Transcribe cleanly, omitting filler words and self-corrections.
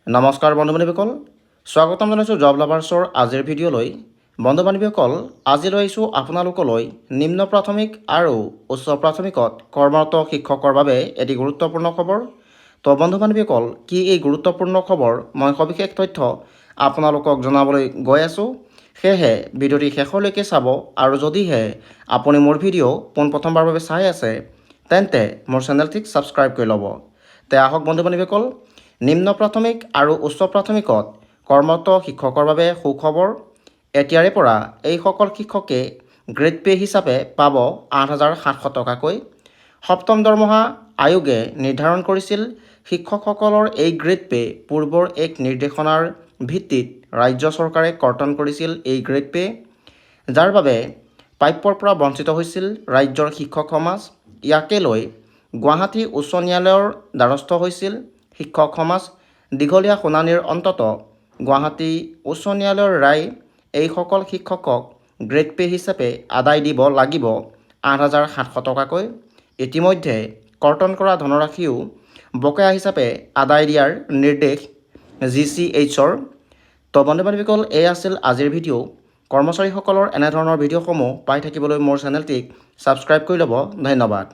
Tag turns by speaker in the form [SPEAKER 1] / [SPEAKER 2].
[SPEAKER 1] নমস্কাৰ বন্ধু বান্ধৱীসকল, স্বাগতম জনাইছোঁ জব লাভাৰ্ছৰ আজিৰ ভিডিঅ'লৈ। বন্ধু বান্ধৱীসকল, আজি লৈ আহিছোঁ আপোনালোকলৈ নিম্ন প্ৰাথমিক আৰু উচ্চ প্ৰাথমিকত কৰ্মৰত শিক্ষকৰ বাবে এটি গুৰুত্বপূৰ্ণ খবৰ। তো বন্ধু বান্ধৱীসকল, কি এই গুৰুত্বপূৰ্ণ খবৰ মই সবিশেষ তথ্য আপোনালোকক জনাবলৈ গৈ আছোঁ। সেয়েহে ভিডিঅ'টি শেষলৈকে চাব, আৰু যদিহে আপুনি মোৰ ভিডিঅ' পোনপ্ৰথমবাৰৰ বাবে চাই আছে তেন্তে মোৰ চেনেলটিক ছাবস্ক্ৰাইব কৰি ল'ব। তে আহক বন্ধু বান্ধৱীসকল, নিম্ন প্ৰাথমিক আৰু উচ্চ প্ৰাথমিকত কৰ্মৰত শিক্ষকৰ বাবে সুখবৰ। এতিয়াৰে পৰা এইসকল শিক্ষকে গ্ৰেড পে' হিচাপে পাব 8,700 টকাকৈ। সপ্তম দৰমহা আয়োগে নিৰ্ধাৰণ কৰিছিল শিক্ষকসকলৰ এই গ্ৰেড পে'। পূৰ্বৰ এক নিৰ্দেশনাৰ ভিত্তিত ৰাজ্য চৰকাৰে কৰ্তন কৰিছিল এই গ্ৰেড পে', যাৰ বাবে প্ৰাপ্যৰ পৰা বঞ্চিত হৈছিল ৰাজ্যৰ শিক্ষক সমাজ। ইয়াকে লৈ গুৱাহাটী উচ্চ ন্যায়ালয়ৰ দ্বাৰস্থ হৈছিল শিক্ষক সমাজ। দীঘলীয়া শুনানিৰ অন্তত গুৱাহাটী উচ্চ ন্যায়ালয়ৰ ৰায়, এইসকল শিক্ষকক গ্ৰেড পে' হিচাপে আদায় দিব লাগিব 8,700 টকাকৈ। ইতিমধ্যে কৰ্তন কৰা ধনৰাশিও বকেয়া হিচাপে আদায় দিয়াৰ নিৰ্দেশ GCHৰ। তো বন্ধু বান্ধৱীসকল, এই আছিল আজিৰ ভিডিঅ'। কৰ্মচাৰীসকলৰ এনেধৰণৰ ভিডিঅ'সমূহ পাই থাকিবলৈ মোৰ চেনেলটিক ছাবস্ক্ৰাইব কৰি ল'ব। ধন্যবাদ।